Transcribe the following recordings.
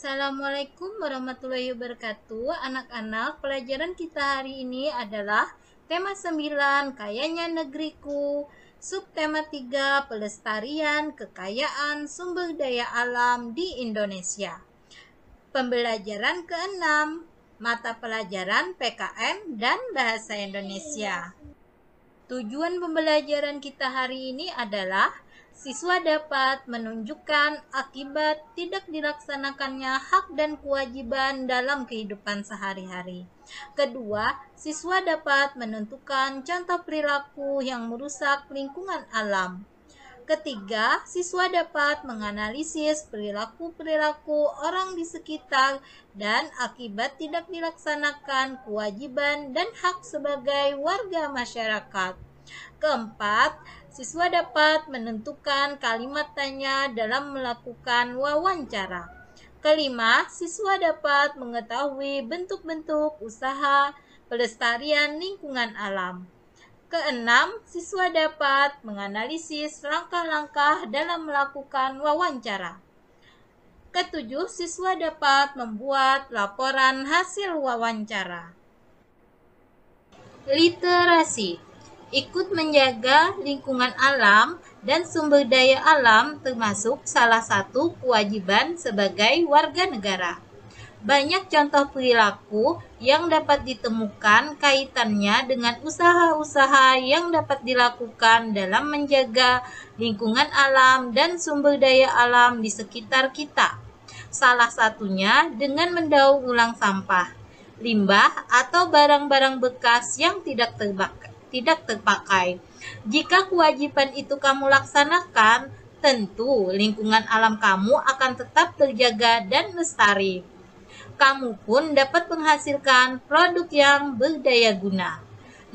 Assalamualaikum warahmatullahi wabarakatuh. Anak-anak, pelajaran kita hari ini adalah tema 9, Kayanya Negeriku. Subtema 3, Pelestarian Kekayaan Sumber Daya Alam di Indonesia. Pembelajaran ke-6, mata pelajaran PKM dan Bahasa Indonesia. Tujuan pembelajaran kita hari ini adalah siswa dapat menunjukkan akibat tidak dilaksanakannya hak dan kewajiban dalam kehidupan sehari-hari. Kedua, siswa dapat menentukan contoh perilaku yang merusak lingkungan alam. Ketiga, siswa dapat menganalisis perilaku-perilaku orang di sekitar dan akibat tidak dilaksanakan kewajiban dan hak sebagai warga masyarakat. Keempat, siswa dapat menentukan kalimat tanya dalam melakukan wawancara. Kelima, siswa dapat mengetahui bentuk-bentuk usaha pelestarian lingkungan alam. Keenam, siswa dapat menganalisis langkah-langkah dalam melakukan wawancara. Ketujuh, siswa dapat membuat laporan hasil wawancara. Literasi. Ikut menjaga lingkungan alam dan sumber daya alam termasuk salah satu kewajiban sebagai warga negara. Banyak contoh perilaku yang dapat ditemukan kaitannya dengan usaha-usaha yang dapat dilakukan dalam menjaga lingkungan alam dan sumber daya alam di sekitar kita. Salah satunya dengan mendaur ulang sampah, limbah, atau barang-barang bekas yang tidak terpakai. Jika kewajiban itu kamu laksanakan, tentu lingkungan alam kamu akan tetap terjaga dan lestari. Kamu pun dapat menghasilkan produk yang berdaya guna.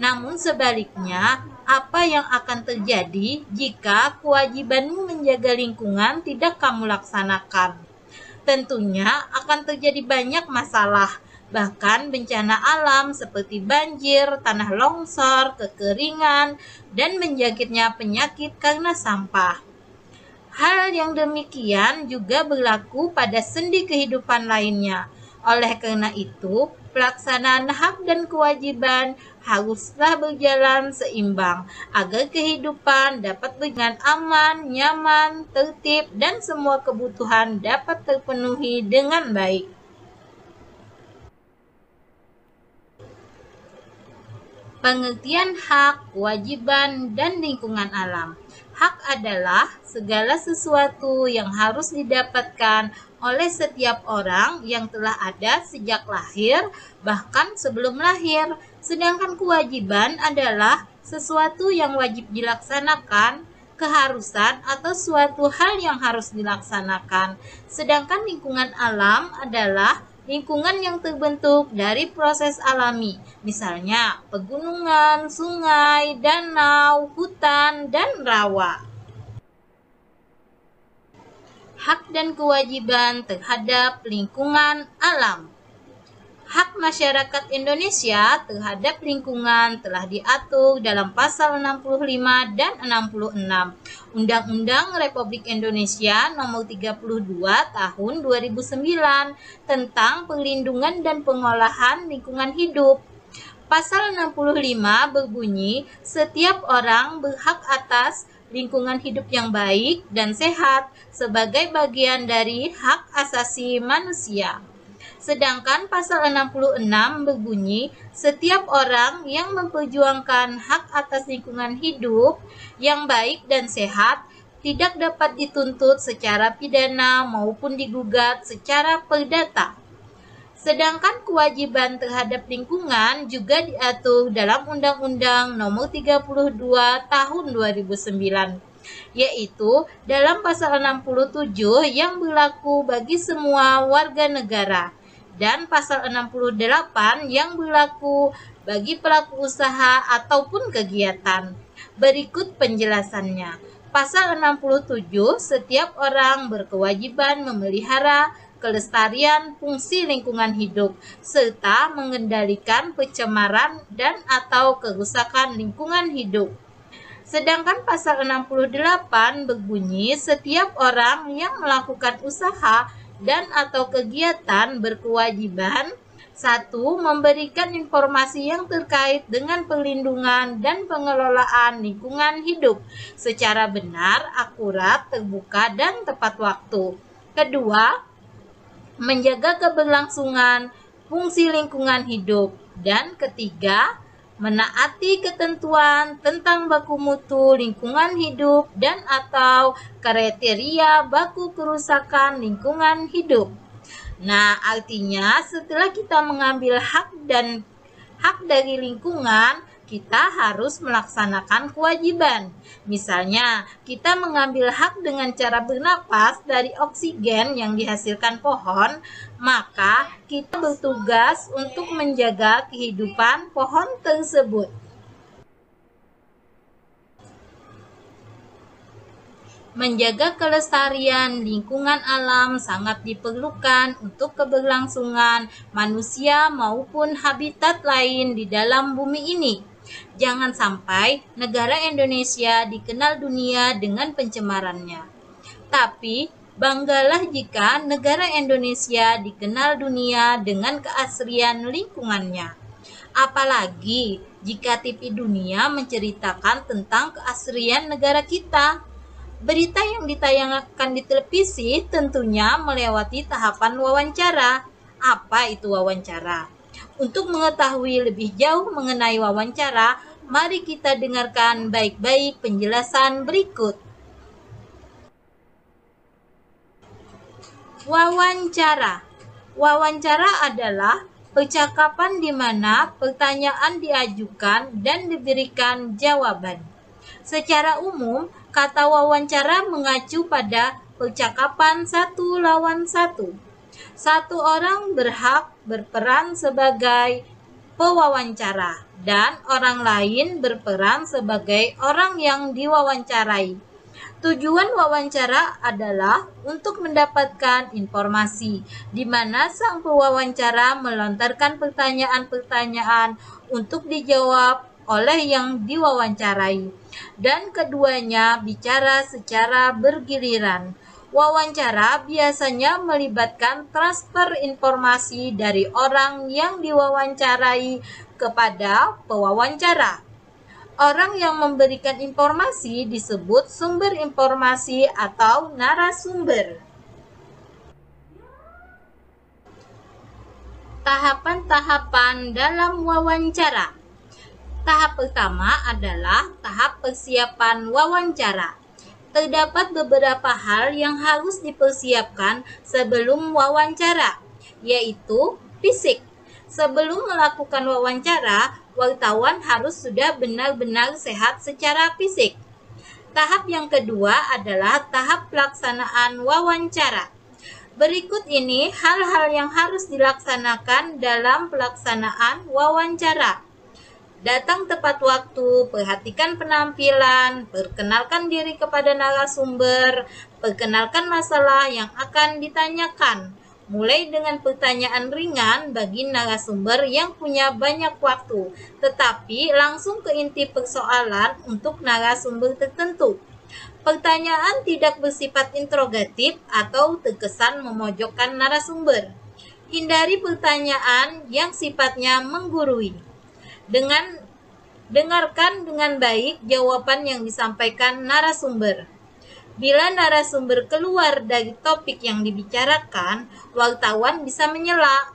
Namun sebaliknya, apa yang akan terjadi jika kewajibanmu menjaga lingkungan tidak kamu laksanakan? Tentunya akan terjadi banyak masalah, bahkan bencana alam seperti banjir, tanah longsor, kekeringan, dan menjangkitnya penyakit karena sampah. Hal yang demikian juga berlaku pada sendi kehidupan lainnya. Oleh karena itu, pelaksanaan hak dan kewajiban haruslah berjalan seimbang agar kehidupan dapat berjalan aman, nyaman, tertib, dan semua kebutuhan dapat terpenuhi dengan baik. Pengertian hak, kewajiban, dan lingkungan alam. Hak adalah segala sesuatu yang harus didapatkan oleh setiap orang yang telah ada sejak lahir, bahkan sebelum lahir. Sedangkan kewajiban adalah sesuatu yang wajib dilaksanakan, keharusan atau suatu hal yang harus dilaksanakan. Sedangkan lingkungan alam adalah lingkungan yang terbentuk dari proses alami, misalnya pegunungan, sungai, danau, hutan, dan rawa. Hak dan kewajiban terhadap lingkungan alam. Hak masyarakat Indonesia terhadap lingkungan telah diatur dalam pasal 65 dan 66 Undang-Undang Republik Indonesia Nomor 32 Tahun 2009 tentang perlindungan dan pengolahan lingkungan hidup. Pasal 65 berbunyi, setiap orang berhak atas lingkungan hidup yang baik dan sehat sebagai bagian dari hak asasi manusia. Sedangkan pasal 66 berbunyi, setiap orang yang memperjuangkan hak atas lingkungan hidup yang baik dan sehat tidak dapat dituntut secara pidana maupun digugat secara perdata. Sedangkan kewajiban terhadap lingkungan juga diatur dalam Undang-Undang Nomor 32 Tahun 2009, yaitu dalam pasal 67 yang berlaku bagi semua warga negara dan pasal 68 yang berlaku bagi pelaku usaha ataupun kegiatan. Berikut penjelasannya. Pasal 67, setiap orang berkewajiban memelihara kelestarian fungsi lingkungan hidup serta mengendalikan pencemaran dan atau kerusakan lingkungan hidup. Sedangkan pasal 68 berbunyi, setiap orang yang melakukan usaha dan atau kegiatan berkewajiban. 1. Memberikan informasi yang terkait dengan perlindungan dan pengelolaan lingkungan hidup secara benar, akurat, terbuka, dan tepat waktu. Kedua, menjaga keberlangsungan fungsi lingkungan hidup. Dan ketiga, menaati ketentuan tentang baku mutu lingkungan hidup dan atau kriteria baku kerusakan lingkungan hidup. Nah, artinya setelah kita mengambil hak dari lingkungan, kita harus melaksanakan kewajiban. Misalnya, kita mengambil hak dengan cara bernapas dari oksigen yang dihasilkan pohon, maka kita bertugas untuk menjaga kehidupan pohon tersebut. Menjaga kelestarian lingkungan alam sangat diperlukan untuk keberlangsungan manusia maupun habitat lain di dalam bumi ini. Jangan sampai negara Indonesia dikenal dunia dengan pencemarannya. Tapi, banggalah jika negara Indonesia dikenal dunia dengan keasrian lingkungannya. Apalagi jika TV dunia menceritakan tentang keasrian negara kita. Berita yang ditayangkan di televisi tentunya melewati tahapan wawancara. Apa itu wawancara? Untuk mengetahui lebih jauh mengenai wawancara, mari kita dengarkan baik-baik penjelasan berikut. Wawancara. Wawancara adalah percakapan di mana pertanyaan diajukan dan diberikan jawaban. Secara umum, kata wawancara mengacu pada percakapan satu lawan satu. Satu orang berhak berperan sebagai pewawancara dan orang lain berperan sebagai orang yang diwawancarai. Tujuan wawancara adalah untuk mendapatkan informasi di mana sang pewawancara melontarkan pertanyaan-pertanyaan untuk dijawab oleh yang diwawancarai, dan keduanya bicara secara bergiliran. Wawancara biasanya melibatkan transfer informasi dari orang yang diwawancarai kepada pewawancara. Orang yang memberikan informasi disebut sumber informasi atau narasumber. Tahapan-tahapan dalam wawancara. Tahap pertama adalah tahap persiapan wawancara. Terdapat beberapa hal yang harus dipersiapkan sebelum wawancara, yaitu fisik. Sebelum melakukan wawancara, wartawan harus sudah benar-benar sehat secara fisik. Tahap yang kedua adalah tahap pelaksanaan wawancara. Berikut ini hal-hal yang harus dilaksanakan dalam pelaksanaan wawancara. Datang tepat waktu, perhatikan penampilan, perkenalkan diri kepada narasumber, perkenalkan masalah yang akan ditanyakan. Mulai dengan pertanyaan ringan bagi narasumber yang punya banyak waktu, tetapi langsung ke inti persoalan untuk narasumber tertentu. Pertanyaan tidak bersifat interrogatif atau terkesan memojokkan narasumber. Hindari pertanyaan yang sifatnya menggurui. Dengarkan dengan baik jawaban yang disampaikan narasumber. Bila narasumber keluar dari topik yang dibicarakan, wartawan bisa menyela.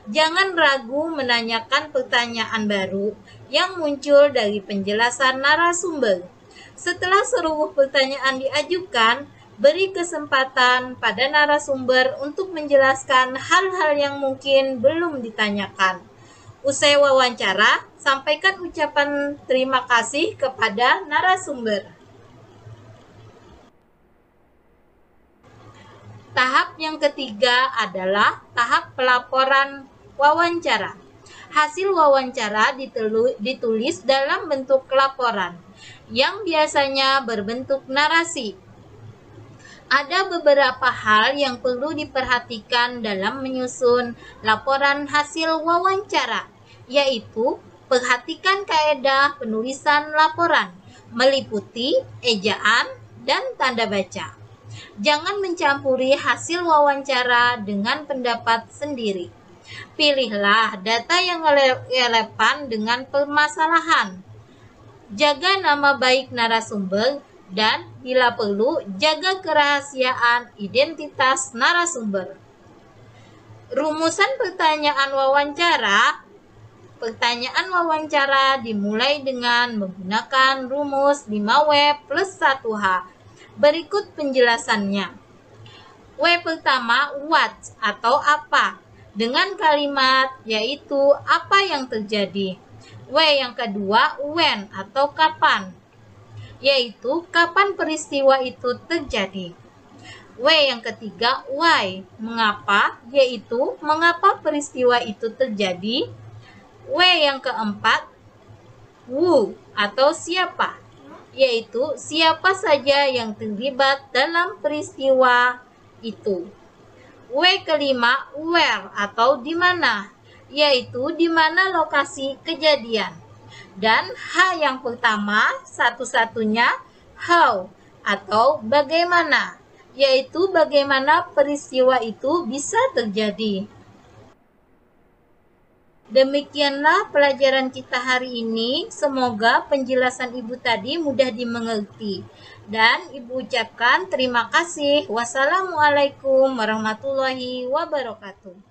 Jangan ragu menanyakan pertanyaan baru yang muncul dari penjelasan narasumber. Setelah seluruh pertanyaan diajukan, beri kesempatan pada narasumber untuk menjelaskan hal-hal yang mungkin belum ditanyakan. Usai wawancara, sampaikan ucapan terima kasih kepada narasumber. Tahap yang ketiga adalah tahap pelaporan wawancara. Hasil wawancara ditulis dalam bentuk laporan, yang biasanya berbentuk narasi. Ada beberapa hal yang perlu diperhatikan dalam menyusun laporan hasil wawancara, yaitu perhatikan kaedah penulisan laporan, meliputi ejaan dan tanda baca. Jangan mencampuri hasil wawancara dengan pendapat sendiri. Pilihlah data yang relevan dengan permasalahan. Jaga nama baik narasumber dan bila perlu jaga kerahasiaan identitas narasumber. Rumusan pertanyaan wawancara. Pertanyaan wawancara dimulai dengan menggunakan rumus 5W plus 1H. Berikut penjelasannya. W pertama, what atau apa, dengan kalimat yaitu apa yang terjadi. W yang kedua, when atau kapan, yaitu kapan peristiwa itu terjadi. W yang ketiga, why, mengapa, yaitu mengapa peristiwa itu terjadi. W yang keempat, who atau siapa, yaitu siapa saja yang terlibat dalam peristiwa itu. W kelima, where atau di mana, yaitu di mana lokasi kejadian. Dan H yang pertama satu-satunya, how atau bagaimana, yaitu bagaimana peristiwa itu bisa terjadi. Demikianlah pelajaran kita hari ini. Semoga penjelasan Ibu tadi mudah dimengerti. Dan Ibu ucapkan terima kasih. Wassalamualaikum warahmatullahi wabarakatuh.